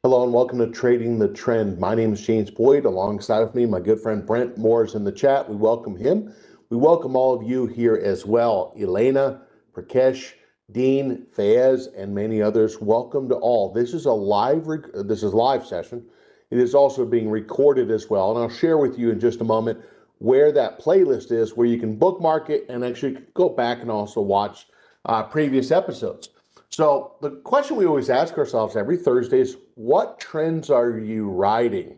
Hello and welcome to Trading the Trend. My name is James Boyd. Alongside of me, my good friend Brent Moore is in the chat. We welcome him. We welcome all of you here as well. Elena, Prakash, Dean, Fayez, and many others. Welcome to all. This is a live session. It is also being recorded as well, and I'll share with you in just a moment where that playlist is, where you can bookmark it and actually go back and also watch previous episodes. So the question we always ask ourselves every Thursday is, what trends are you riding?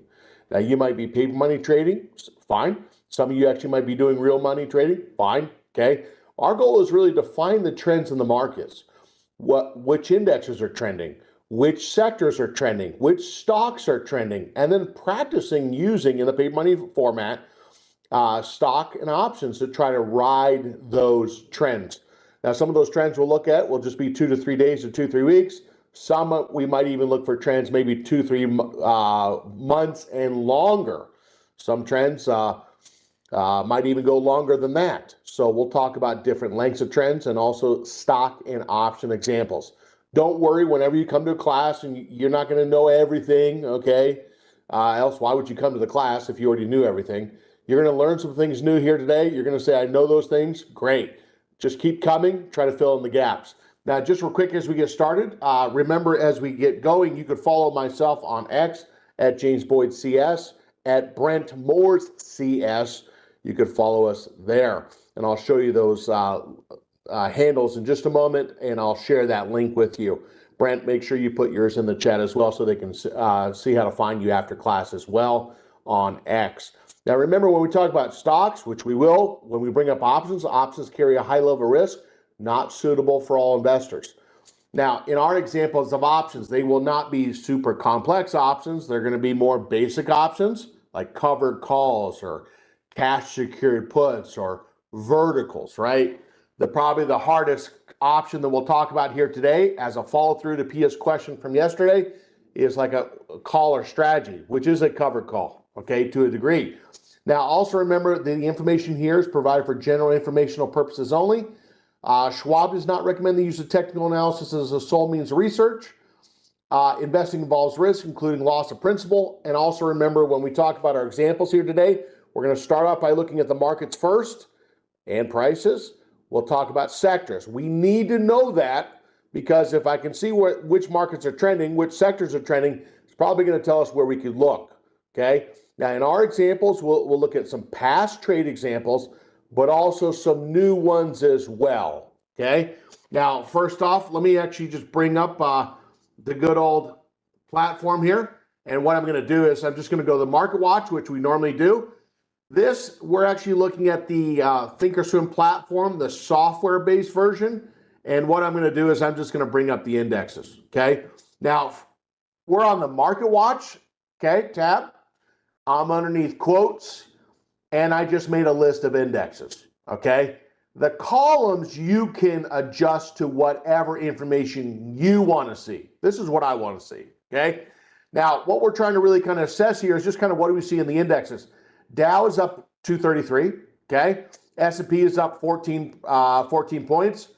Now, you might be paper money trading, fine. Some of you actually might be doing real money trading, fine, okay? Our goal is really to find the trends in the markets. Which indexes are trending, which sectors are trending, which stocks are trending, and then practicing using, in the paper money format, stock and options to try to ride those trends. Now, some of those trends we'll look at will just be 2 to 3 days or 2 to 3 weeks. Some we might even look for trends maybe 2 to 3 months and longer. Some trends might even go longer than that. So we'll talk about different lengths of trends and also stock and option examples. Don't worry whenever you come to a class and you're not going to know everything, okay? Else, why would you come to the class if you already knew everything? You're going to learn some things new here today. You're going to say, I know those things. Great. Just keep coming, try to fill in the gaps. Now, just real quick as we get started, remember as we get going, you could follow myself on X at James Boyd CS, at Brent Moore's CS. You could follow us there. And I'll show you those handles in just a moment, and I'll share that link with you. Brent, make sure you put yours in the chat as well so they can see how to find you after class as well on X. Now, remember, when we talk about stocks, which we will, when we bring up options, options carry a high level of risk, not suitable for all investors. Now, in our examples of options, they will not be super complex options. They're going to be more basic options like covered calls or cash secured puts or verticals, right? Probably the hardest option that we'll talk about here today as a follow through to Pia's question from yesterday is like a call or strategy, which is a covered call, okay, to a degree. Now, also remember that the information here is provided for general informational purposes only. Schwab does not recommend the use of technical analysis as a sole means of research. Investing involves risk, including loss of principal. And also remember, when we talk about our examples here today, we're going to start off by looking at the markets first and prices. We'll talk about sectors. We need to know that because if I can see which markets are trending, which sectors are trending, it's probably going to tell us where we could look, okay? Now, in our examples, we'll look at some past trade examples, but also some new ones as well, okay? Now, first off, let me actually just bring up the good old platform here. And what I'm going to do is I'm just going to go to the Market Watch, which we normally do. We're actually looking at the Thinkorswim platform, the software-based version. And what I'm going to do is I'm just going to bring up the indexes, okay? Now, we're on the Market Watch, okay, tab. I'm underneath quotes, and I just made a list of indexes, okay? The columns you can adjust to whatever information you want to see. This is what I want to see, okay? Now, what we're trying to really kind of assess here is just kind of what do we see in the indexes. Dow is up 233, okay? S&P is up 14 points,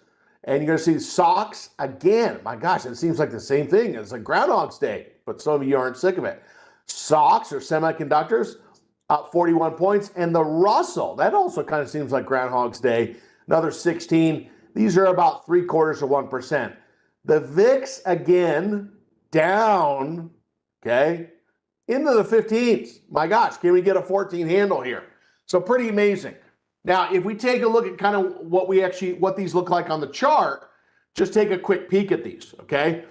and you're going to see SOX again. My gosh, it seems like the same thing. It's like Groundhog's Day, but some of you aren't sick of it. SOX or semiconductors up 41 points, and the Russell, that also kind of seems like Groundhog's Day, another 16. These are about 0.75%. The VIX again down, okay, into the 15s. My gosh, can we get a 14 handle here? So pretty amazing. Now, if we take a look at kind of what these look like on the chart, just take a quick peek at these, okay?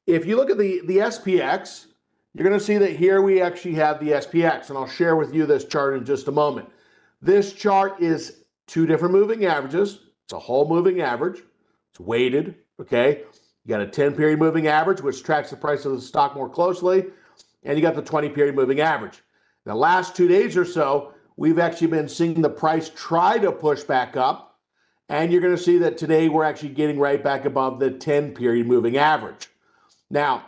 If you look at the SPX, you're going to see that here we actually have the SPX, and I'll share with you this chart in just a moment. This chart is two different moving averages. It's a whole moving average. It's weighted, okay? You got a 10-period moving average, which tracks the price of the stock more closely, and you got the 20-period moving average. The last 2 days or so, we've actually been seeing the price try to push back up, and you're going to see that today we're actually getting right back above the 10-period moving average. Now,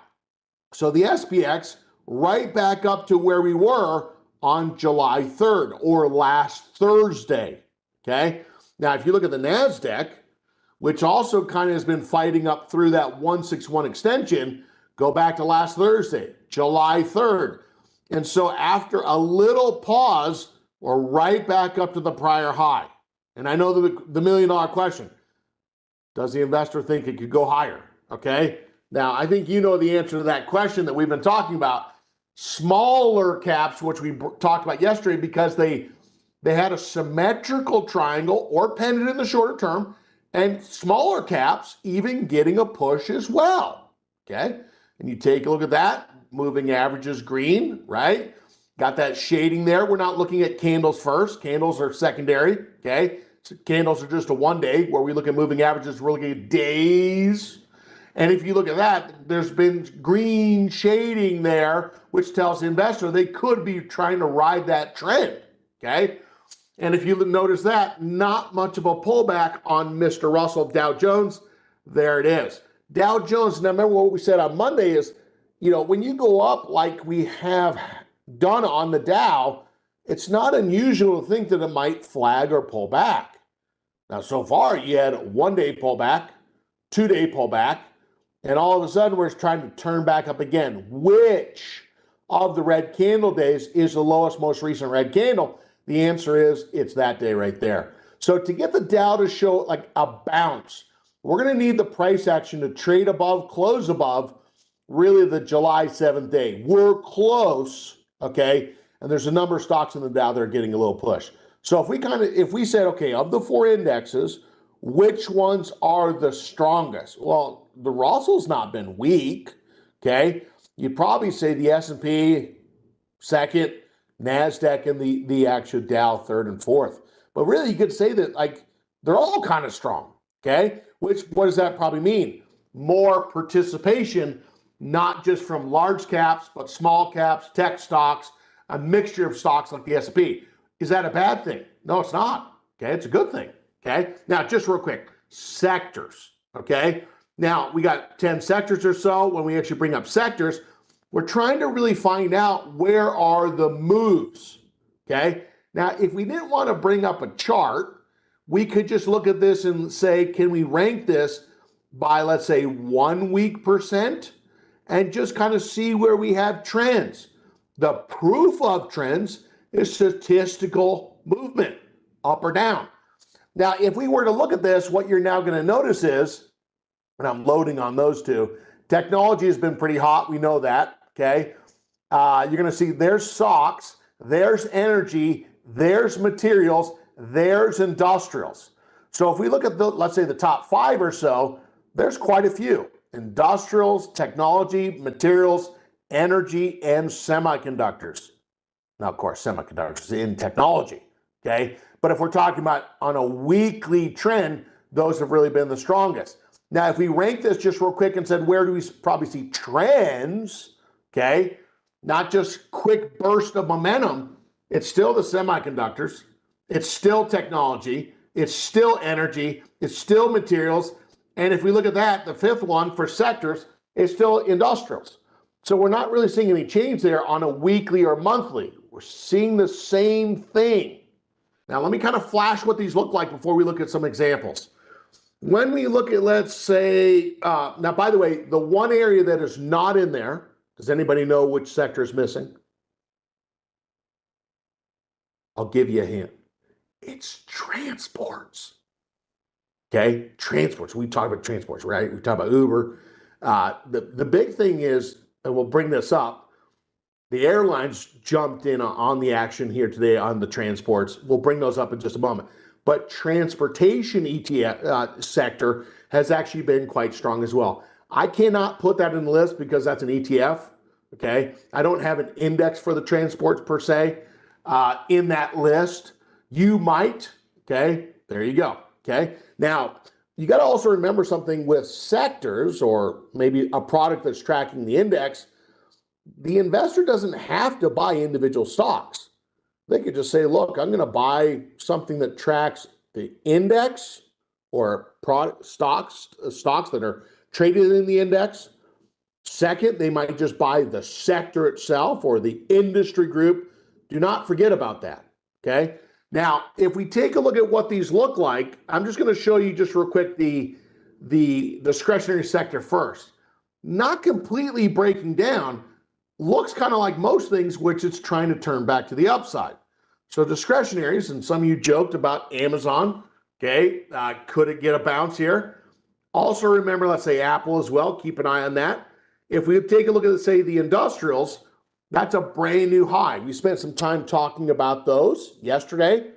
so the SPX right back up to where we were on July 3rd or last Thursday, okay? Now, if you look at the NASDAQ, which also kind of has been fighting up through that 161 extension, Go back to last Thursday, July 3rd. And so after a little pause, we're right back up to the prior high. And I know the million-dollar question, does the investor think it could go higher? Okay. Now, I think you know the answer to that question that we've been talking about. Smaller caps, which we talked about yesterday, because they had a symmetrical triangle or pendant in the shorter term, and smaller caps even getting a push as well. Okay. And you take a look at that, moving average is green, right? Got that shading there. We're not looking at candles first. Candles are secondary, okay? So candles are just a 1 day. Where we look at moving averages, we're looking at days. And if you look at that, there's been green shading there, which tells the investor they could be trying to ride that trend, okay? And if you notice that, not much of a pullback on Mr. Russell Dow Jones. There it is. Dow Jones, now remember what we said on Monday is, you know, when you go up like we have done on the Dow, it's not unusual to think that it might flag or pull back. Now, so far, you had a 1 day pullback, 2 day pullback, and all of a sudden we're trying to turn back up again. Which of the red candle days is the lowest, most recent red candle? The answer is it's that day right there. So to get the Dow to show like a bounce, we're going to need the price action to trade above, close above, really the July 7th day. We're close, okay? And there's a number of stocks in the Dow that are getting a little push. So if we said, okay, of the 4 indexes, which ones are the strongest? Well, the Russell's not been weak, okay? You'd probably say the S&P second, NASDAQ, and the actual Dow third and fourth. But really, you could say that like they're all kind of strong, okay? What does that probably mean? More participation, not just from large caps, but small caps, tech stocks, a mixture of stocks like the S&P. Is that a bad thing? No, it's not. Okay, it's a good thing. Okay, now just real quick, sectors. Okay, now we got 10 sectors or so. When we actually bring up sectors, we're trying to really find out where are the moves. Okay, now if we didn't want to bring up a chart, we could just look at this and say, can we rank this by, let's say, 1 week percent and just kind of see where we have trends. The proof of trends is statistical movement, up or down. Now, if we were to look at this, what you're now going to notice is, and I'm loading on those two, technology has been pretty hot. We know that, okay? You're going to see there's stocks, there's energy, there's materials, there's industrials. So if we look at let's say the top 5 or so, there's quite a few. Industrials, technology, materials, energy, and semiconductors. Now, of course, semiconductors in technology, okay? But if we're talking about on a weekly trend, those have really been the strongest. Now, if we rank this just real quick and said, where do we probably see trends, okay? Not just quick burst of momentum, it's still the semiconductors, it's still technology, it's still energy, it's still materials, and if we look at that, the 5th one for sectors is still industrials. So we're not really seeing any change there on a weekly or monthly. We're seeing the same thing. Now, let me kind of flash what these look like before we look at some examples. When we look at, let's say, now, by the way, the one area that is not in there, does anybody know which sector is missing? I'll give you a hint. It's transports. Okay, transports. We talk about transports, right? We talk about Uber. The big thing is, and we'll bring this up, the airlines jumped in on the action here today on the transports. We'll bring those up in just a moment. But transportation ETF sector has actually been quite strong as well. I cannot put that in the list because that's an ETF, okay? I don't have an index for the transports per se in that list. You might, okay? There you go, okay? Now, you got to also remember something with sectors or maybe a product that's tracking the index. The investor doesn't have to buy individual stocks. They could just say, look, I'm going to buy something that tracks the index or product stocks that are traded in the index. Second, they might just buy the sector itself or the industry group. Do not forget about that, okay? Now, if we take a look at what these look like, I'm just going to show you just real quick the discretionary sector first. not completely breaking down. Looks kind of like most things, which it's trying to turn back to the upside. So discretionaries, and some of you joked about Amazon. Okay, could it get a bounce here? Also remember, let's say Apple as well. Keep an eye on that. If we take a look at, say, the industrials, that's a brand new high. We spent some time talking about those yesterday.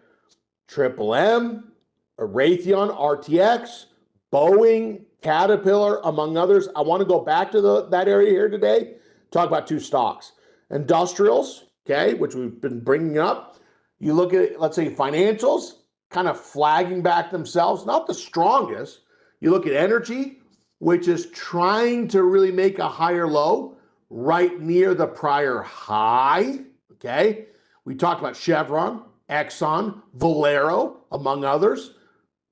Triple M, Raytheon, RTX, Boeing, Caterpillar, among others. I want to go back to that area here today, talk about two stocks. Industrials, okay, which we've been bringing up. You look at, let's say, financials, kind of flagging back themselves, not the strongest. You look at energy, which is trying to really make a higher low right near the prior high, okay? We talked about Chevron, Exxon, Valero, among others,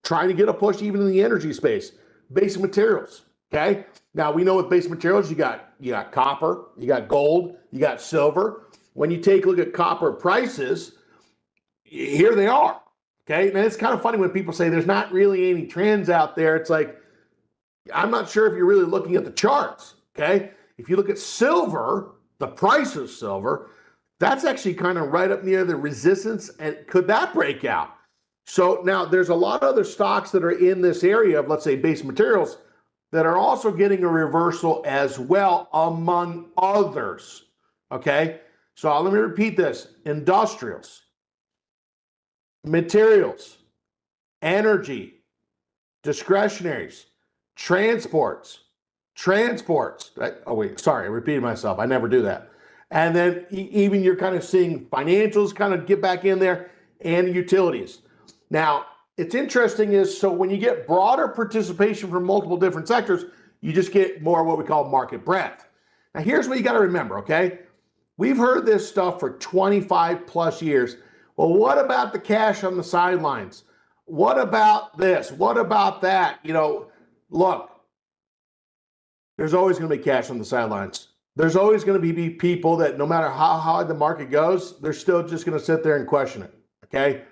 trying to get a push even in the energy space. Basic materials, okay? Now, we know with basic materials, you got copper, you got gold, you got silver. When you take a look at copper prices, here they are, okay? And it's kind of funny when people say there's not really any trends out there. It's like, I'm not sure if you're really looking at the charts, okay? If you look at silver, the price of silver, that's actually kind of right up near the resistance, and could that break out? So now there's a lot of other stocks that are in this area of, let's say, base materials that are also getting a reversal as well, among others, okay? So let me repeat this. Industrials, materials, energy, discretionaries, transports. Oh, wait, sorry, I repeated myself. I never do that. And then even you're kind of seeing financials kind of get back in there, and utilities. Now, it's interesting is, so when you get broader participation from multiple different sectors, you just get more what we call market breadth. Now, here's what you got to remember, okay? We've heard this stuff for 25 plus years. Well, what about the cash on the sidelines? What about this? What about that? You know, look, there's always going to be cash on the sidelines. There's always going to be people that no matter how high the market goes, they're still just going to sit there and question it, okay?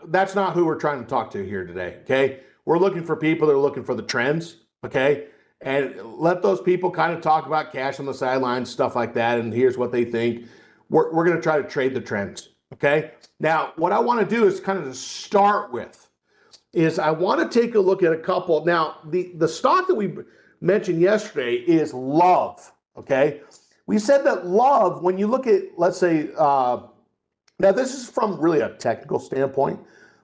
That's not who we're trying to talk to here today, okay? We're looking for people that are looking for the trends, okay? And let those people kind of talk about cash on the sidelines, stuff like that, and here's what they think. We're going to try to trade the trends, okay? Now, what I want to do is kind of to start with is I want to take a look at a couple. Now, the stock that we mentioned yesterday is Love, okay? We said that Love, when you look at, let's say, now this is from really a technical standpoint,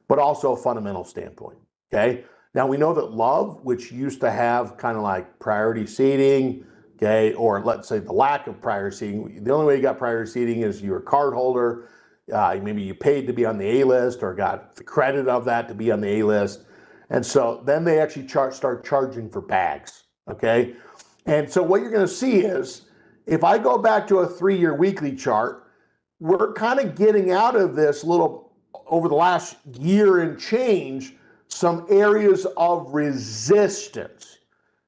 but also a fundamental standpoint, okay? Now we know that Love, which used to have kind of like priority seating, okay, or let's say the lack of priority seating, the only way you got priority seating is you're a card holder, maybe you paid to be on the A list or got the credit of that to be on the A list. And so then they actually start charging for bags, okay? And so what you're gonna see is, if I go back to a 3-year weekly chart, we're kind of getting out of this little, over the last year and change, some areas of resistance.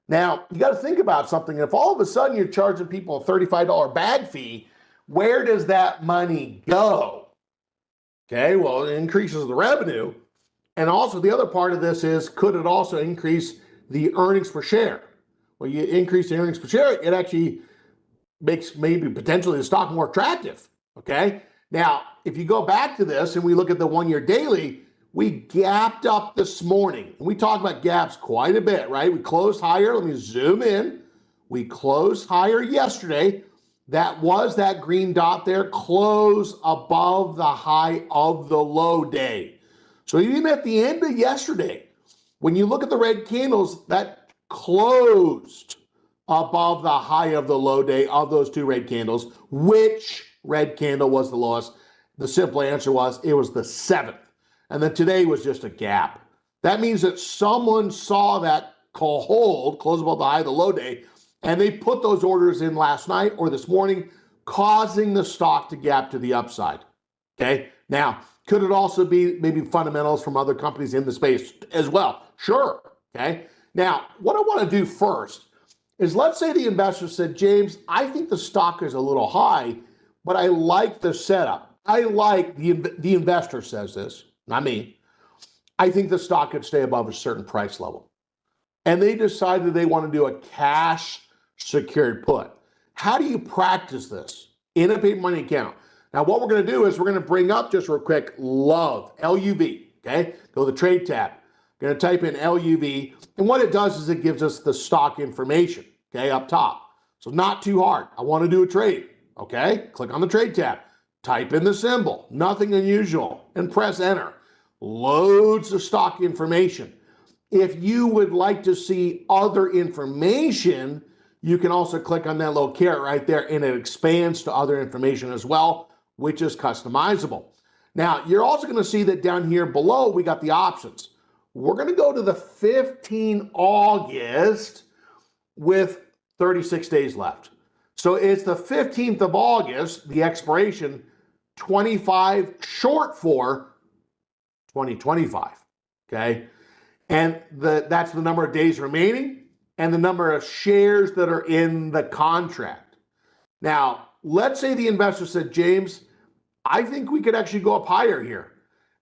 Now, you got to think about something. If all of a sudden you're charging people a $35 bag fee, where does that money go? Okay, well, it increases the revenue. And also the other part of this is, could it also increase the earnings per share? Well, you increase the earnings per share, it actually makes maybe potentially the stock more attractive. Okay, now if you go back to this and we look at the 1-year daily, we gapped up this morning. And we talk about gaps quite a bit, right? We closed higher. Let me zoom in. We closed higher yesterday. That was that green dot there, close above the high of the low day. So even at the end of yesterday, when you look at the red candles, that closed above the high of the low day of those two red candles. Which red candle was the lowest? The simple answer was, it was the 7th. And then today was just a gap. That means that someone saw that hold, close above the high of the low day, and they put those orders in last night or this morning, causing the stock to gap to the upside. Okay. Now, could it also be maybe fundamentals from other companies in the space as well? Sure. Okay. Now, what I want to do first is, let's say the investor said, James, I think the stock is a little high, but I like the setup. I like the investor says this, not me. I think the stock could stay above a certain price level. And they decided they want to do a cash secured put. How do you practice this in a paper money account? Now, what we're going to do is we're going to bring up just real quick LUV, L-U-V, okay? Go to the trade tab. Going to type in LUV, and what it does is it gives us the stock information, okay, up top. So not too hard. I want to do a trade, okay? Click on the trade tab, type in the symbol, nothing unusual, and press enter. Loads of stock information. If you would like to see other information, you can also click on that little caret right there, and it expands to other information as well, which is customizable. Now, you're also going to see that down here below, we got the options. We're going to go to the 15 August with 36 days left. So it's the 15th of August, the expiration, 25 short for 2025, okay? And that's the number of days remaining and the number of shares that are in the contract. Now, let's say the investor said, James, I think we could actually go up higher here.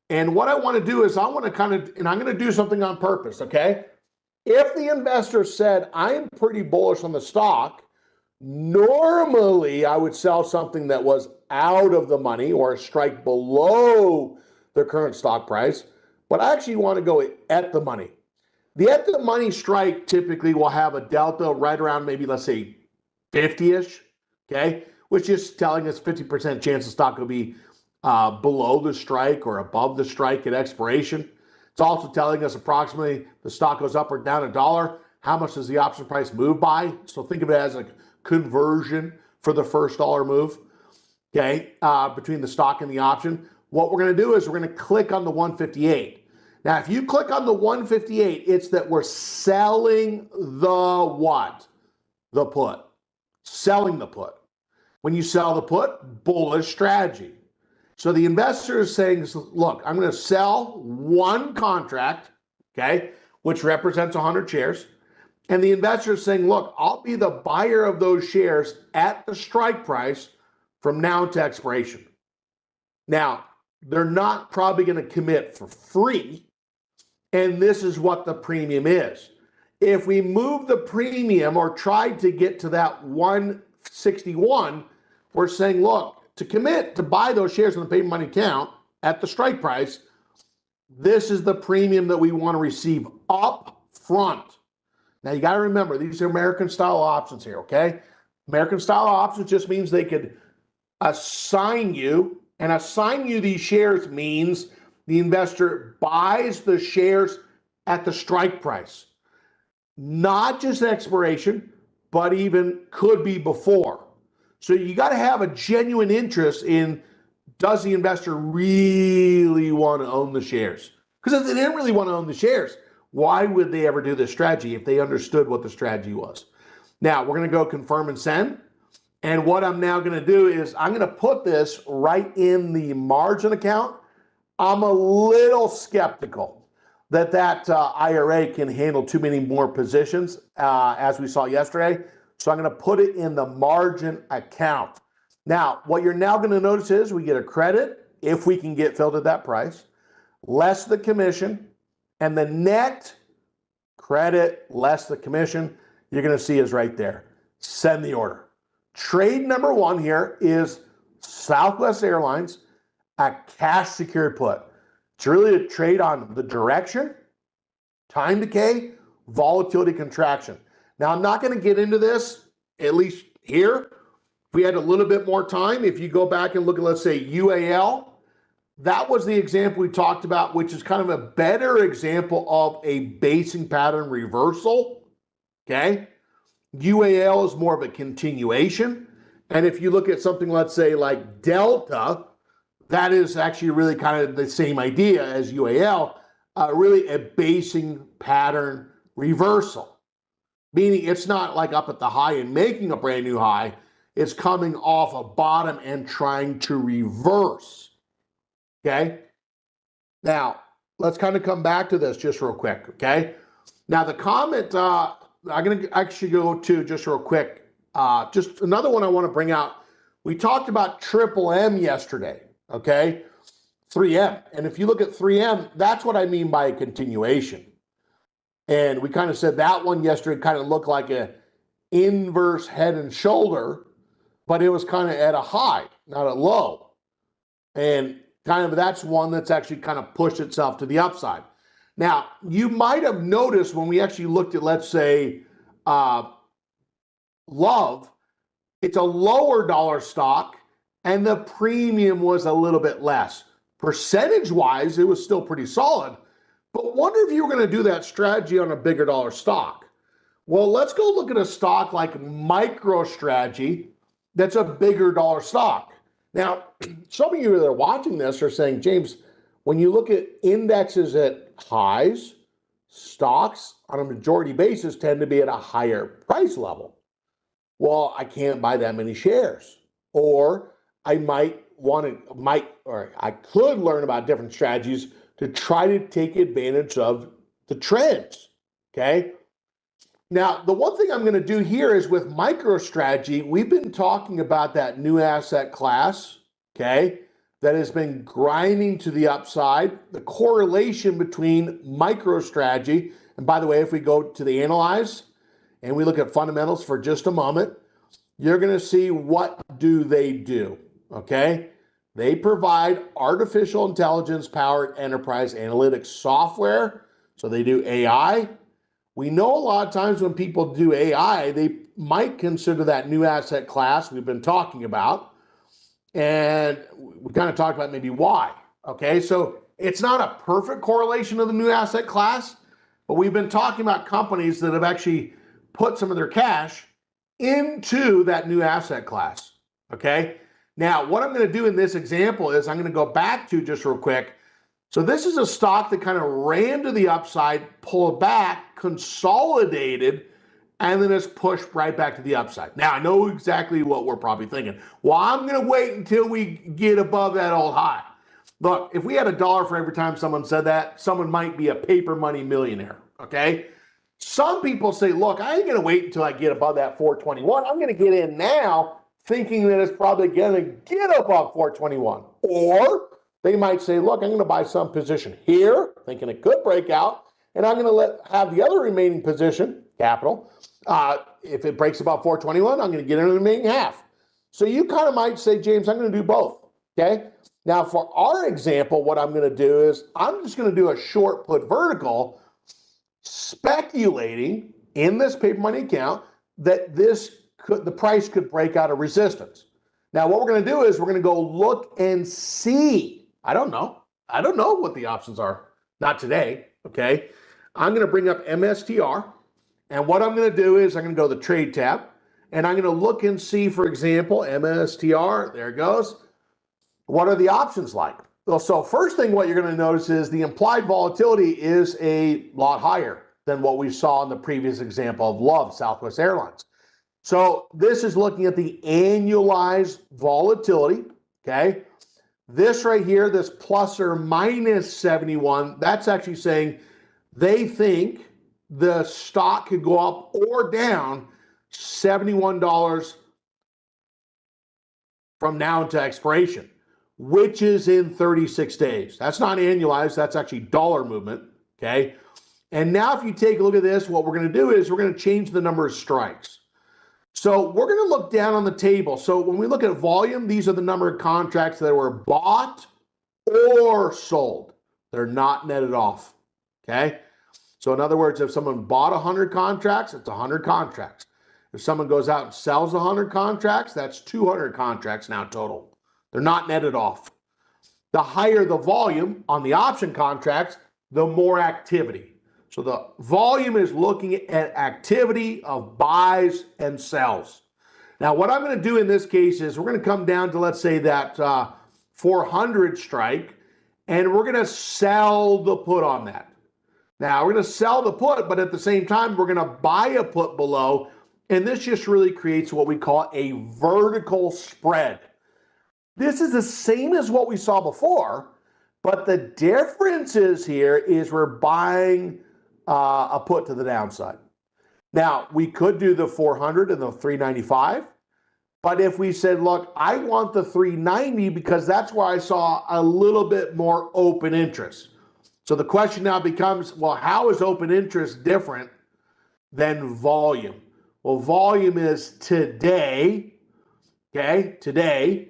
And what I want to do is I want to and I'm going to do something on purpose, okay? If the investor said, I'm pretty bullish on the stock, normally I would sell something that was out of the money or a strike below the current stock price, but I actually want to go at the money. The at the money strike typically will have a delta right around maybe, let's say, 50-ish, okay? Which is telling us 50% chance the stock will be below the strike or above the strike at expiration. It's also telling us approximately the stock goes up or down $1. How much does the option price move by? So think of it as a conversion for the first dollar move, okay, between the stock and the option. What we're going to do is we're going to click on the 158. Now, if you click on the 158, it's that we're selling the what? The put. Selling the put. When you sell the put, bullish strategy. So the investor is saying, look, I'm going to sell one contract, okay, which represents 100 shares. And the investor is saying, look, I'll be the buyer of those shares at the strike price from now to expiration. Now, they're not probably going to commit for free. And this is what the premium is. If we move the premium or try to get to that 161, we're saying, look, to commit to buy those shares in the paper money account at the strike price, this is the premium that we want to receive up front. Now, you got to remember, these are American style options here, okay? American style options just means they could assign you, and assign you these shares means the investor buys the shares at the strike price, not just expiration, but even could be before. So you got to have a genuine interest in, does the investor really want to own the shares? Because if they didn't really want to own the shares, why would they ever do this strategy if they understood what the strategy was? Now, we're going to go confirm and send. And what I'm now going to do is I'm going to put this right in the margin account. I'm a little skeptical that IRA can handle too many more positions, as we saw yesterday. So I'm going to put it in the margin account. Now, what you're now going to notice is we get a credit if we can get filled at that price, less the commission, and the net credit less the commission you're going to see is right there. Send the order. Trade number one here is Southwest Airlines, a cash secured put. It's really a trade on the direction, time decay, volatility contraction. Now, I'm not going to get into this, at least here. If we had a little bit more time, if you go back and look at, let's say, UAL, that was the example we talked about, which is kind of a better example of a basing pattern reversal, okay? UAL is more of a continuation. And if you look at something, let's say, like Delta, that is actually really kind of the same idea as UAL, really a basing pattern reversal. Meaning it's not like up at the high and making a brand new high. It's coming off a bottom and trying to reverse. Okay? Now, let's kind of come back to this just real quick, okay? Now, the comment I'm going to actually go to just real quick. Just another one I want to bring out. We talked about Triple M yesterday, okay? 3M. And if you look at 3M, that's what I mean by a continuation. And we kind of said that one yesterday kind of looked like inverse head and shoulder, but it was kind of at a high, not a low. And kind of that's one that's actually kind of pushed itself to the upside. Now, you might have noticed when we actually looked at, let's say, Love, it's a lower dollar stock, and the premium was a little bit less. Percentage-wise, it was still pretty solid, but wonder if you were going to do that strategy on a bigger dollar stock. Well, let's go look at a stock like MicroStrategy that's a bigger dollar stock. Now, some of you that are watching this are saying, James, when you look at indexes at highs, stocks on a majority basis tend to be at a higher price level. Well, I can't buy that many shares. Or I I could learn about different strategies to try to take advantage of the trends, okay? Now, the one thing I'm going to do here is with MicroStrategy, we've been talking about that new asset class, okay, that has been grinding to the upside, the correlation between MicroStrategy, and by the way, if we go to the analyze and we look at fundamentals for just a moment, you're going to see what do they do, okay? They provide artificial intelligence powered enterprise analytics software, so they do AI. We know a lot of times when people do AI, they might consider that new asset class we've been talking about. And we kind of talked about maybe why. Okay, so it's not a perfect correlation of the new asset class, but we've been talking about companies that have actually put some of their cash into that new asset class. Okay, now what I'm going to do in this example is I'm going to go back to just real quick. So this is a stock that kind of ran to the upside, pulled back, consolidated, and then it's pushed right back to the upside. Now, I know exactly what we're probably thinking. Well, I'm going to wait until we get above that old high. Look, if we had $1 for every time someone said that, someone might be a paper money millionaire, okay? Some people say, look, I ain't going to wait until I get above that 421. I'm going to get in now thinking that it's probably going to get above 421. Or they might say, look, I'm going to buy some position here, thinking it could break out, and I'm going to have the other remaining position, capital. If it breaks above 421, I'm going to get in the remaining half. So you kind of might say, James, I'm going to do both, okay? Now, for our example, what I'm going to do is I'm just going to do a short put vertical, speculating in this paper money account that the price could break out of resistance. Now, what we're going to do is we're going to go look and see. I don't know what the options are. Not today, okay? I'm going to bring up MSTR. And what I'm going to do is I'm going to go to the trade tab, and I'm going to look and see, for example, MSTR, there it goes. What are the options like? Well, so first thing what you're going to notice is the implied volatility is a lot higher than what we saw in the previous example of Love, Southwest Airlines. So this is looking at the annualized volatility, okay? This right here, this plus or minus 71, that's actually saying they think the stock could go up or down $71 from now until expiration, which is in 36 days. That's not annualized, that's actually dollar movement, okay? And now if you take a look at this, what we're going to do is we're going to change the number of strikes. So we're going to look down on the table. So when we look at volume, these are the number of contracts that were bought or sold. They're not netted off, okay? So in other words, if someone bought 100 contracts, it's 100 contracts. If someone goes out and sells 100 contracts, that's 200 contracts now total. They're not netted off. The higher the volume on the option contracts, the more activity. So the volume is looking at activity of buys and sells. Now, what I'm going to do in this case is we're going to come down to, let's say, that 400 strike, and we're going to sell the put on that. Now, we're going to sell the put, but at the same time, we're going to buy a put below, and this just really creates what we call a vertical spread. This is the same as what we saw before, but the difference is here is we're buying a put to the downside. Now, we could do the 400 and the 395, but if we said, look, I want the 390 because that's where I saw a little bit more open interest. So the question now becomes, well, how is open interest different than volume? Well, volume is today, okay, today.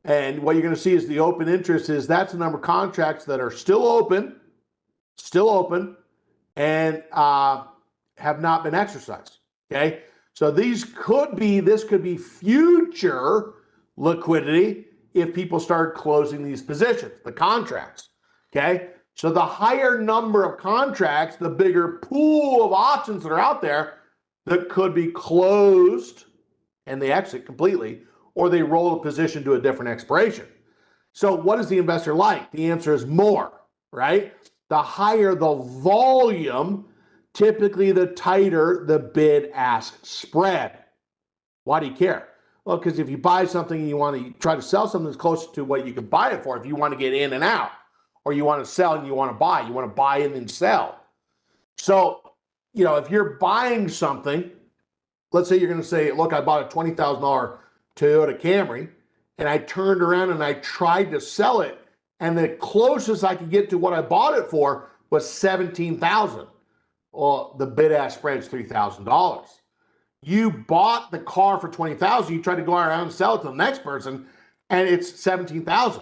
And what you're going to see is the open interest is that's the number of contracts that are still open, and have not been exercised, okay? So this could be future liquidity if people start closing these positions, the contracts, okay? So the higher number of contracts, the bigger pool of options that are out there that could be closed and they exit completely, or they roll a position to a different expiration. So what is the investor like? The answer is more, right? The higher the volume, typically the tighter the bid-ask spread. Why do you care? Well, because if you buy something and you want to try to sell something that's close to what you can buy it for, if you want to get in and out, or you want to sell and you want to buy and then sell. So, if you're buying something, let's say you're going to say, look, I bought a $20,000 Toyota Camry, and I turned around and I tried to sell it, and the closest I could get to what I bought it for was $17,000. Well, the bid-ask spread is $3,000. You bought the car for $20,000. You tried to go around and sell it to the next person, and it's $17,000.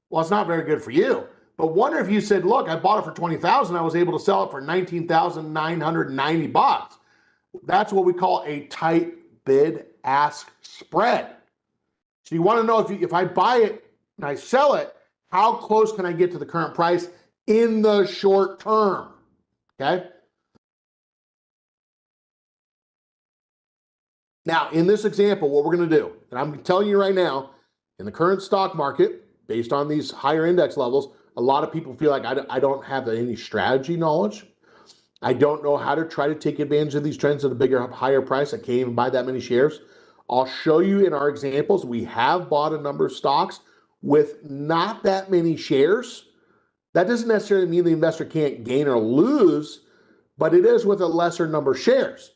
Well, it's not very good for you. But wonder if you said, look, I bought it for $20,000. I was able to sell it for $19,990. That's what we call a tight bid-ask spread. So you want to know if I buy it and I sell it, how close can I get to the current price in the short term? Okay. Now, in this example, what we're going to do, and I'm telling you right now, in the current stock market, based on these higher index levels, a lot of people feel like I don't have any strategy knowledge. I don't know how to try to take advantage of these trends at a bigger, higher price. I can't even buy that many shares. I'll show you in our examples, we have bought a number of stocks with not that many shares. That doesn't necessarily mean the investor can't gain or lose, but it is with a lesser number of shares.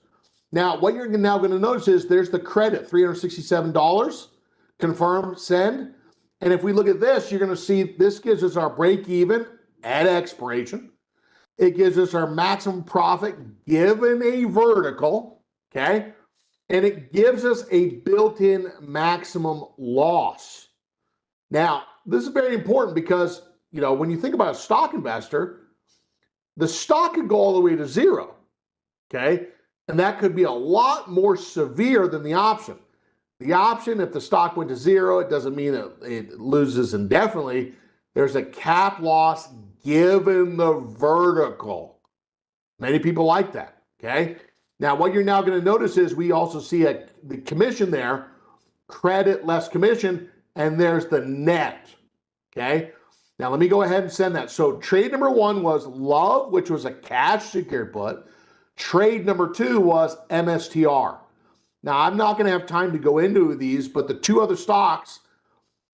Now, what you're now going to notice is there's the credit, $367, confirm, send. And if we look at this, you're going to see this gives us our break even at expiration. It gives us our maximum profit given a vertical, okay? And it gives us a built-in maximum loss. Now, this is very important because, when you think about a stock investor, the stock could go all the way to zero, okay? And that could be a lot more severe than the option. The option, if the stock went to zero, it doesn't mean it loses indefinitely. There's a cap loss given the vertical. Many people like that, okay? Now, what you're now going to notice is we also see the commission there, credit less commission, and there's the net, okay? Now, let me go ahead and send that. So trade number one was Love, which was a cash secured put. Trade number two was MSTR. Now, I'm not going to have time to go into these, but the two other stocks,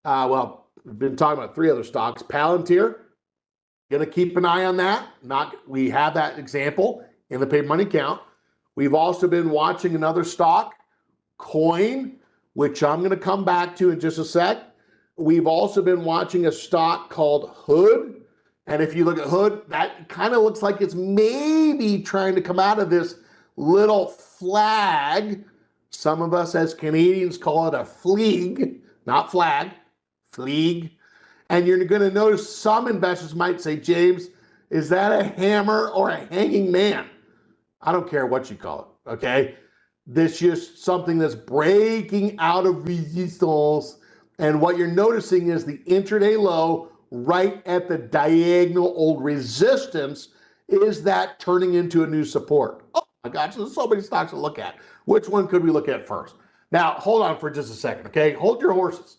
we've been talking about three other stocks. Palantir, going to keep an eye on that. We have that example in the paid money count. We've also been watching another stock, Coin, which I'm going to come back to in just a sec. We've also been watching a stock called Hood. And if you look at Hood, that kind of looks like it's maybe trying to come out of this little flag. Some of us as Canadians call it a fleeg, not flag, fleeg. And you're going to notice some investors might say, James, is that a hammer or a hanging man? I don't care what you call it, okay? This is just something that's breaking out of resistance. And what you're noticing is the intraday low right at the diagonal old resistance. Is that turning into a new support? Oh my gosh, there's so many stocks to look at. Which one could we look at first? Now, hold on for just a second, okay? Hold your horses.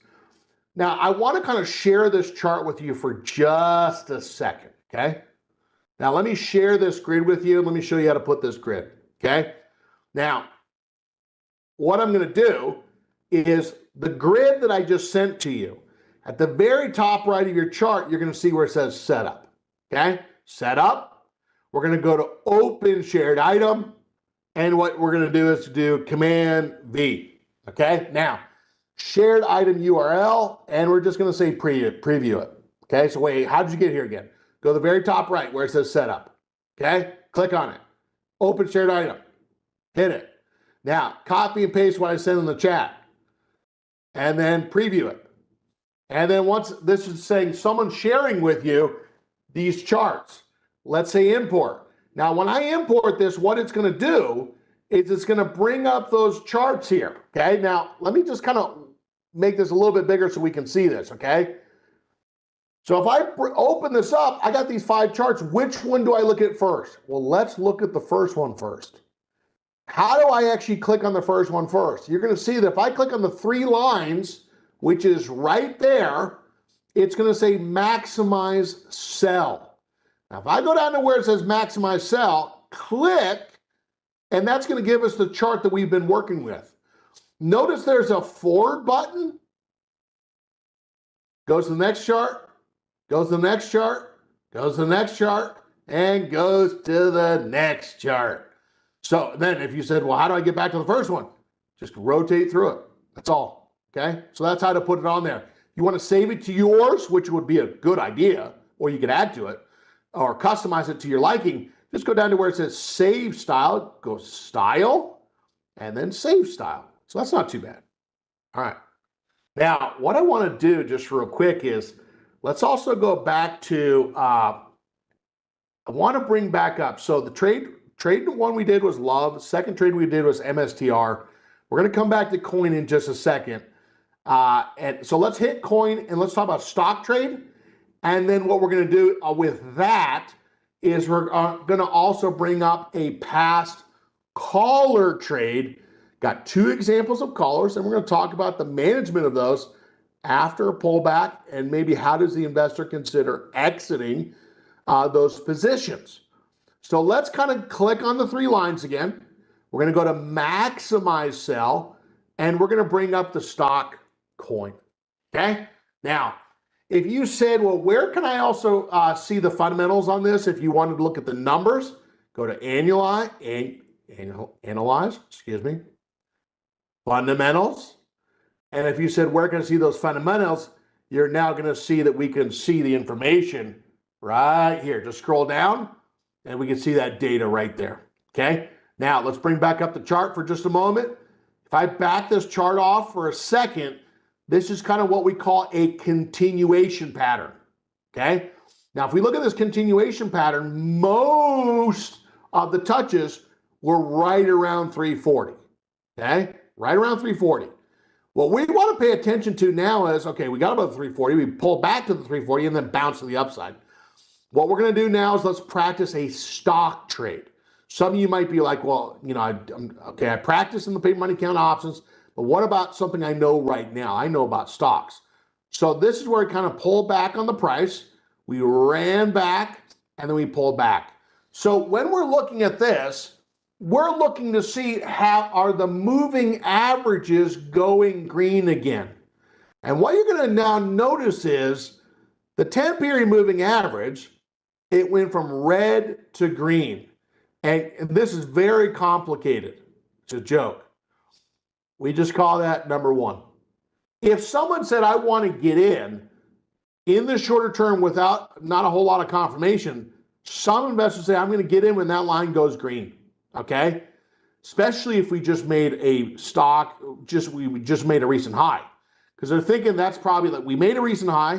Now, I want to kind of share this chart with you for just a second, okay? Now, let me share this grid with you. Let me show you how to put this grid, okay? Now, what I'm going to do is the grid that I just sent to you. At the very top right of your chart, you're going to see where it says setup, okay? Setup. We're going to go to open shared item. And what we're going to do is do Command V, okay? Now, shared item URL, and we're just going to say preview it, okay? So wait, how did you get here again? Go to the very top right where it says setup, okay? Click on it. Open shared item. Hit it. Now, copy and paste what I sent in the chat and then preview it. And then once this is saying someone sharing with you these charts, let's say import. Now, when I import this, what it's going to do is it's going to bring up those charts here. Okay. Now, let me just kind of make this a little bit bigger so we can see this. Okay. So if I open this up, I got these 5 charts. Which one do I look at first? Well, let's look at the first one first. How do I actually click on the first one first? You're going to see that if I click on the 3 lines, which is right there, it's going to say maximize sell. Now, if I go down to where it says maximize sell, click, and that's going to give us the chart that we've been working with. Notice there's a forward button. Goes to the next chart, goes to the next chart, goes to the next chart, and goes to the next chart. So then if you said, well, how do I get back to the first one? Just rotate through it. That's all. Okay. So that's how to put it on there. You want to save it to yours, which would be a good idea, or you could add to it or customize it to your liking. Just go down to where it says save style, go style, and then save style. So that's not too bad. All right. Now, what I want to do just real quick is let's also go back to, I want to bring back up. So the trade one we did was love. Second trade we did was MSTR. We're going to come back to coin in just a second. And so let's hit coin and let's talk about stock trade. And then what we're going to do with that is we're going to also bring up a past caller trade. Got 2 examples of callers, and we're going to talk about the management of those after a pullback and maybe how does the investor consider exiting those positions. So let's kind of click on the 3 lines again. We're going to go to maximize sell, and we're going to bring up the stock coin. Okay. Now, if you said, well, where can I also see the fundamentals on this? If you wanted to look at the numbers, go to analyze, fundamentals. And if you said, where can I see those fundamentals? You're now going to see that we can see the information right here. Just scroll down and we can see that data right there. Okay. Now let's bring back up the chart for just a moment. If I back this chart off for a second, this is kind of what we call a continuation pattern. Okay. Now, if we look at this continuation pattern, most of the touches were right around 340. Okay. Right around 340. What we want to pay attention to now is, okay, we got above 340, we pull back to the 340 and then bounce to the upside. What we're going to do now is let's practice a stock trade. Some of you might be like, well, you know, I practice in the paper money account options, but what about something I know right now? I know about stocks. So this is where we kind of pull back on the price. We ran back and then we pulled back. So when we're looking at this, we're looking to see how are the moving averages going green again. And what you're going to now notice is the 10-period moving average, it went from red to green. And this is very complicated. It's a joke. We just call that number 1. If someone said, I want to get in the shorter term without not a whole lot of confirmation, some investors say, I'm going to get in when that line goes green. Okay, especially if we just made a stock, we just made a recent high, because they're thinking that's probably like we made a recent high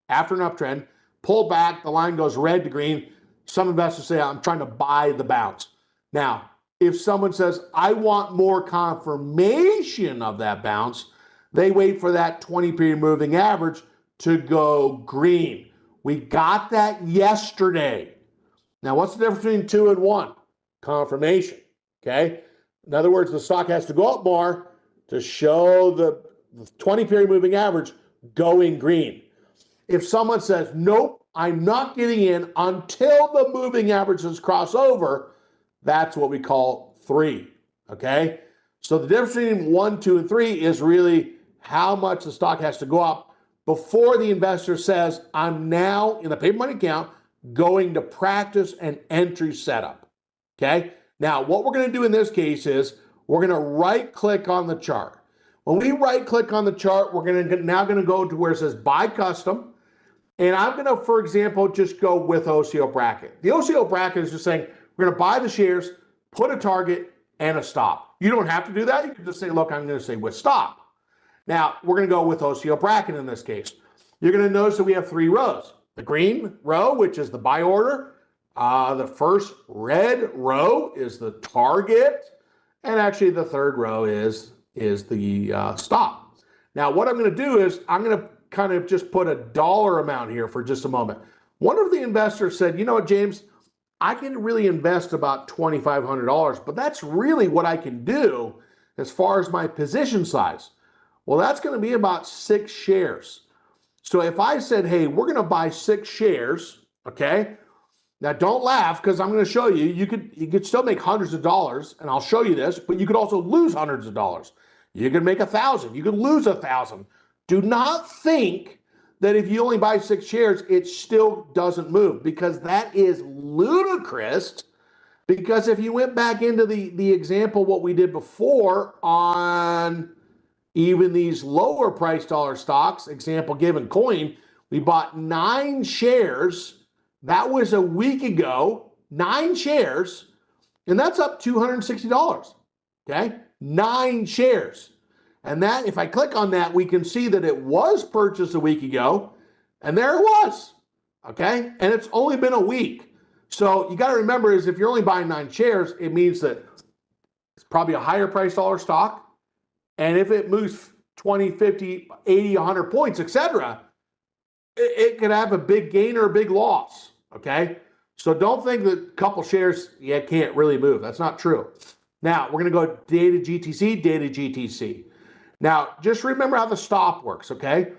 after an uptrend, pull back, the line goes red to green. Some investors say, I'm trying to buy the bounce. Now, if someone says, I want more confirmation of that bounce, they wait for that 20-period moving average to go green. We got that yesterday. Now, what's the difference between 2 and 1? Confirmation. Okay. In other words, the stock has to go up more to show the 20-period moving average going green. If someone says, nope, I'm not getting in until the moving averages cross over, that's what we call 3. Okay. So the difference between 1, 2, and 3 is really how much the stock has to go up before the investor says, I'm now in a paper money account going to practice an entry setup. Okay. Now, what we're going to do in this case is we're going to right click on the chart. When we right click on the chart, we're now going to go to where it says buy custom. And I'm going to, for example, just go with OCO bracket. The OCO bracket is just saying we're going to buy the shares, put a target, and a stop. You don't have to do that. You can just say, look, I'm going to say with stop. Now, we're going to go with OCO bracket in this case. You're going to notice that we have 3 rows. The green row, which is the buy order. The first red row is the target. And actually the third row is the stop. Now, what I'm going to do is I'm going to kind of just put a dollar amount here for just a moment. One of the investors said, you know what, James, I can really invest about $2,500, but that's really what I can do as far as my position size. Well, that's going to be about 6 shares. So if I said, hey, we're going to buy 6 shares, okay? Now don't laugh, because I'm going to show you, you could still make hundreds of dollars, and I'll show you this, but you could also lose hundreds of dollars. You could make 1,000, you could lose 1,000. Do not think that if you only buy 6 shares, it still doesn't move, because that is ludicrous. Because if you went back into the example, what we did before on even these lower price dollar stocks, example given coin, we bought 9 shares. That was a week ago, 9 shares, and that's up $260, okay? 9 shares. And that, if I click on that, we can see that it was purchased a week ago, and there it was, okay? And it's only been a week. So you got to remember is if you're only buying 9 shares, it means that it's probably a higher price dollar stock. And if it moves 20, 50, 80, 100 points, etc., it could have a big gain or a big loss, okay? So don't think that a couple shares, you can't really move. That's not true. Now, we're going to go day to GTC, day to GTC. Now, just remember how the stop works, okay?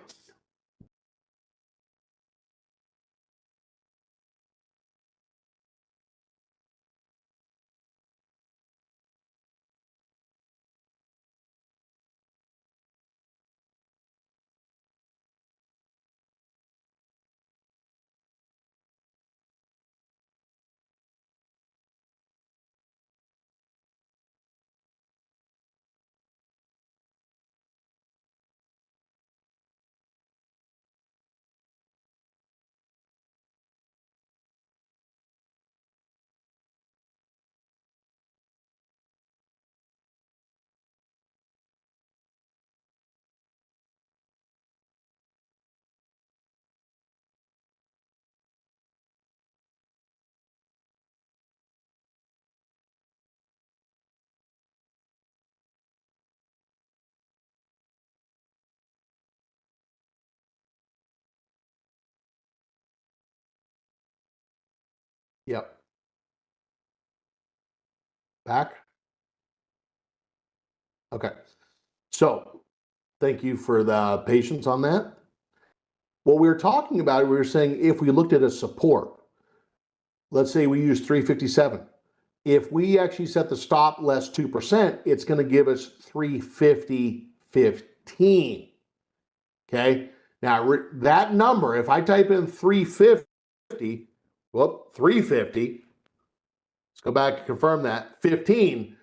Yep. Back? Okay. So thank you for the patience on that. What we were talking about, we were saying if we looked at a support, let's say we use 357. If we actually set the stop less 2%, it's going to give us 350.15. Okay. Now that number, if I type in 350, 350, let's go back and confirm that, 15,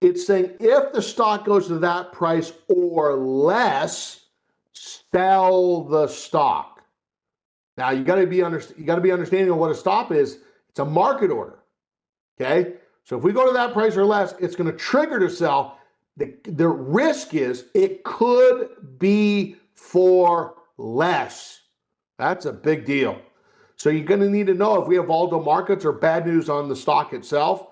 it's saying if the stock goes to that price or less, sell the stock. Now you got to be understanding of what a stop is. It's a market order. Okay, so if we go to that price or less, it's going to trigger to sell. The risk is it could be for less. That's a big deal. So you're going to need to know if we have volatile markets or bad news on the stock itself.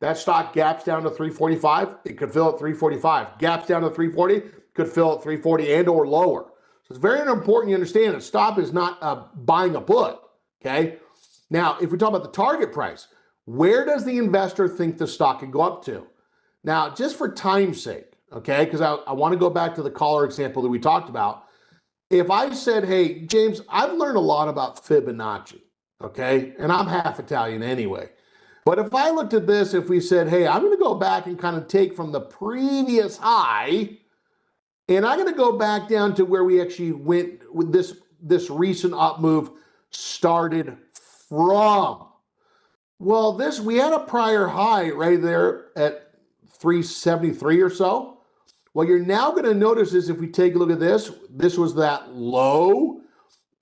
That stock gaps down to 345, it could fill at 345. Gaps down to 340, could fill at 340 and or lower. So it's very important you understand a stop is not buying a put, okay? Now, if we talk about the target price, where does the investor think the stock can go up to? Now, just for time's sake, okay, because I want to go back to the caller example that we talked about. If I said, hey, James, I've learned a lot about Fibonacci, okay, and I'm half Italian anyway. But if I looked at this, if we said, hey, I'm going to go back and kind of take from the previous high, and I'm going to go back down to where we actually went with this recent up move started from. Well, we had a prior high right there at 373 or so. What you're now going to notice is if we take a look at this was that low.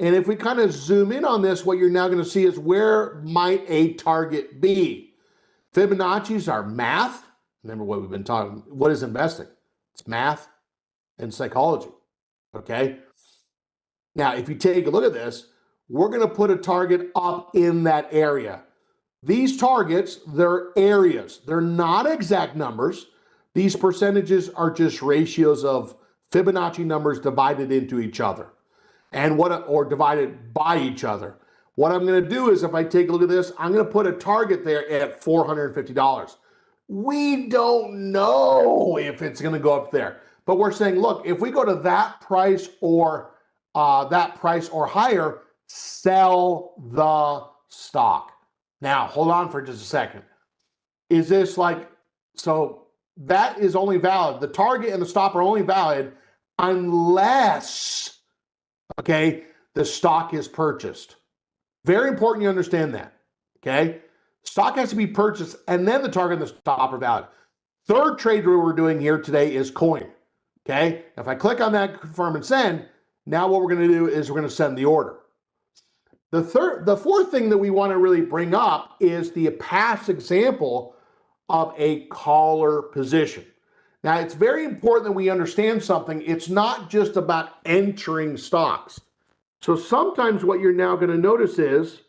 And if we kind of zoom in on this, what you're now going to see is where might a target be? Fibonacci's are math. Remember what we've been talking. What is investing? It's math and psychology. Okay. Now, if you take a look at this, we're going to put a target up in that area. These targets, they're areas. They're not exact numbers. These percentages are just ratios of Fibonacci numbers divided into each other or divided by each other. What I'm going to do is, if I take a look at this, I'm going to put a target there at $450. We don't know if it's going to go up there, but we're saying, look, if we go to that price or higher, sell the stock. Now, hold on for just a second. Is this like, so that is only valid. The target and the stop are only valid unless, okay, the stock is purchased. Very important you understand that, okay? Stock has to be purchased and then the target and the stop are valid. Third trade we're doing here today is coin, okay? If I click on that, confirm and send, now what we're gonna do is we're gonna send the order. The fourth thing that we want to really bring up is the past example of a caller position. Now, it's very important that we understand something. It's not just about entering stocks. So sometimes what you're now going to notice is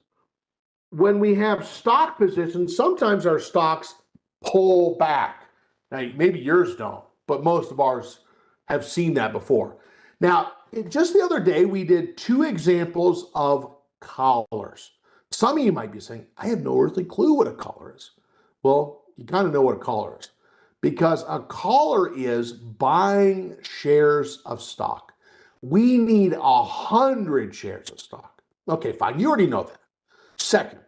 when we have stock positions, sometimes our stocks pull back. Now, maybe yours don't, but most of ours have seen that before. Now, just the other day, we did 2 examples of collars. Some of you might be saying, I have no earthly clue what a collar is. Well, you kind of know what a collar is, because a collar is buying shares of stock. We need 100 shares of stock. Okay, fine. You already know that. Second,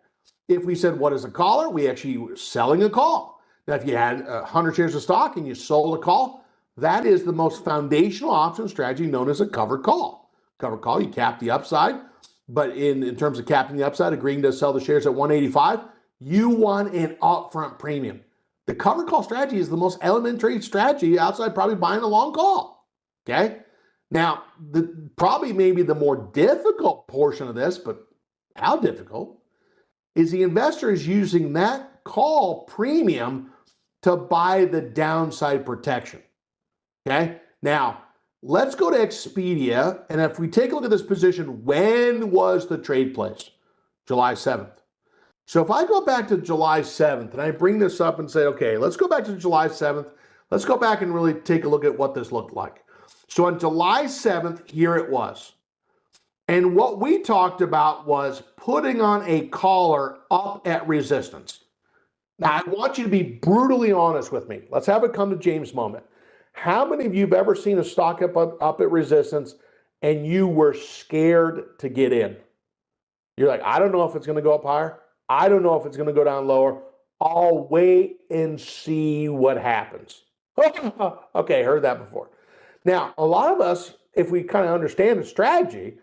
if we said, what is a collar? We actually were selling a call. Now, if you had 100 shares of stock and you sold a call, that is the most foundational option strategy known as a covered call. Covered call, you cap the upside. But in terms of capping the upside, agreeing to sell the shares at 185, you want an upfront premium. The covered call strategy is the most elementary strategy outside probably buying a long call. Okay. Now, probably maybe the more difficult portion of this, but how difficult, is the investor is using that call premium to buy the downside protection. Okay. Now, let's go to Expedia, and if we take a look at this position, when was the trade placed? July 7th. So if I go back to July 7th, and I bring this up and say, okay, let's go back to July 7th. Let's go back and really take a look at what this looked like. So on July 7th, here it was. And what we talked about was putting on a collar up at resistance. Now, I want you to be brutally honest with me. Let's have a come to James moment. How many of you have ever seen a stock up at resistance and you were scared to get in? You're like, I don't know if it's going to go up higher. I don't know if it's going to go down lower. I'll wait and see what happens. Okay, heard that before. Now, a lot of us, if we kind of understand the strategy,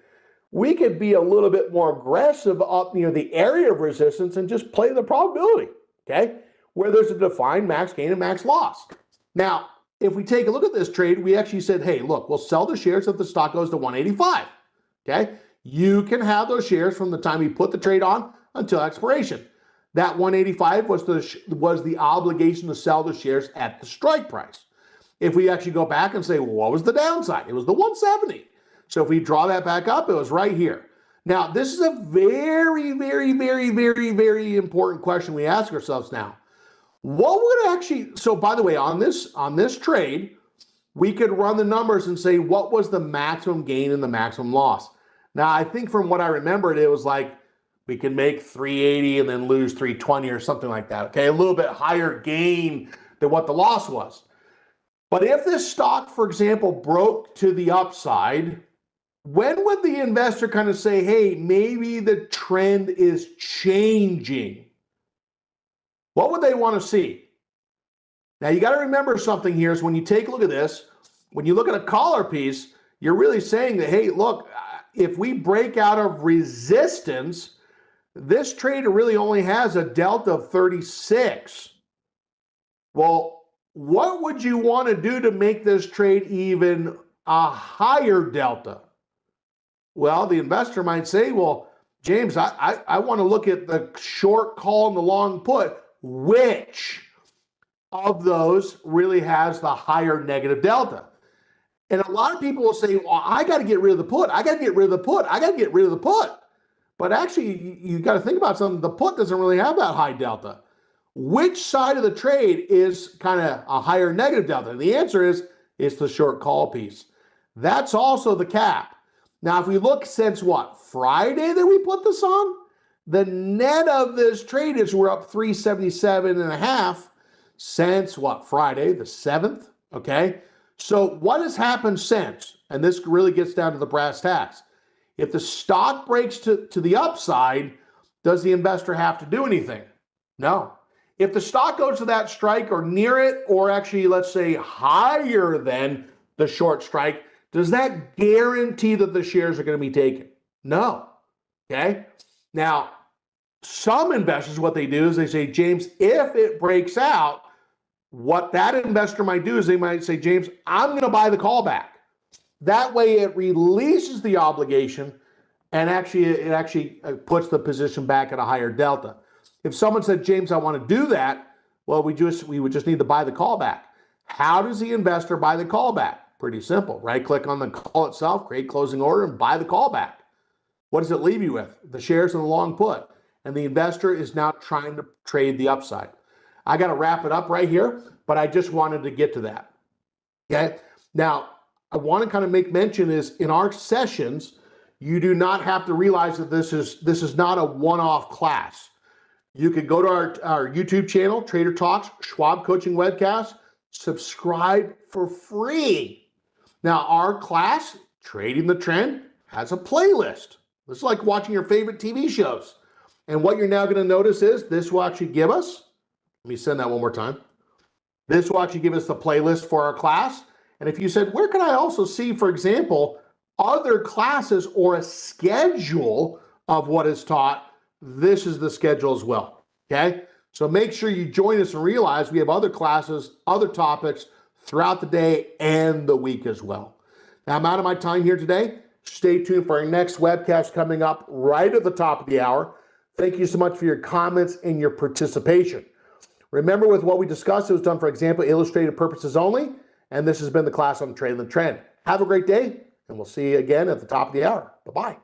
we could be a little bit more aggressive up near the area of resistance and just play the probability, okay, where there's a defined max gain and max loss. Now, if we take a look at this trade, we actually said, hey, look, we'll sell the shares if the stock goes to 185, okay? You can have those shares from the time you put the trade on until expiration. That 185 was the obligation to sell the shares at the strike price. If we actually go back and say, well, what was the downside? It was the 170. So if we draw that back up, it was right here. Now, this is a very, very, very, very, very important question we ask ourselves now. What would actually, so by the way, on this trade, we could run the numbers and say, what was the maximum gain and the maximum loss? Now, I think from what I remembered, it was like we can make 380 and then lose 320 or something like that. Okay, a little bit higher gain than what the loss was. But if this stock, for example, broke to the upside, when would the investor kind of say, hey, maybe the trend is changing? What would they want to see? Now, you got to remember something here is when you take a look at this, when you look at a collar piece, you're really saying that, hey, look, if we break out of resistance, this trader really only has a delta of 36. Well, what would you want to do to make this trade even a higher delta? Well, the investor might say, well, James, I want to look at the short call and the long put, which of those really has the higher negative delta? And a lot of people will say, well, I got to get rid of the put. I got to get rid of the put. I got to get rid of the put. But actually, you got to think about something. The put doesn't really have that high delta. Which side of the trade is kind of a higher negative delta? And the answer is it's the short call piece. That's also the cap. Now, if we look since what, Friday that we put this on, the net of this trade is we're up 377.5 since what, Friday, the 7th, okay? So what has happened since? And this really gets down to the brass tacks. If the stock breaks to the upside, does the investor have to do anything? No. If the stock goes to that strike or near it, or actually, let's say, higher than the short strike, does that guarantee that the shares are going to be taken? No. Okay? Now, some investors, what they do is they say, James, if it breaks out, what that investor might do is they might say, James, I'm going to buy the callback. That way it releases the obligation and it puts the position back at a higher delta. If someone said, James, I want to do that, well, we would just need to buy the callback. How does the investor buy the callback? Pretty simple. Right-click on the call itself, create closing order, and buy the callback. What does it leave you with? The shares in the long put. And the investor is now trying to trade the upside. I got to wrap it up right here, but I just wanted to get to that. Okay? Now, I want to kind of make mention is in our sessions, you do not have to realize that this is not a one-off class. You could go to our YouTube channel, Trader Talks, Schwab Coaching Webcast, subscribe for free. Now, our class, Trading the Trend, has a playlist. This is like watching your favorite TV shows. And what you're now going to notice is this will actually give us, let me send that one more time. This will actually give us the playlist for our class. And if you said, where can I also see, for example, other classes or a schedule of what is taught, this is the schedule as well, okay? So make sure you join us and realize we have other classes, other topics throughout the day and the week as well. Now, I'm out of my time here today. Stay tuned for our next webcast coming up right at the top of the hour. Thank you so much for your comments and your participation. Remember, with what we discussed, it was done for example, illustrative purposes only, and this has been the class on Trading the Trend. Have a great day, and we'll see you again at the top of the hour. Bye-bye.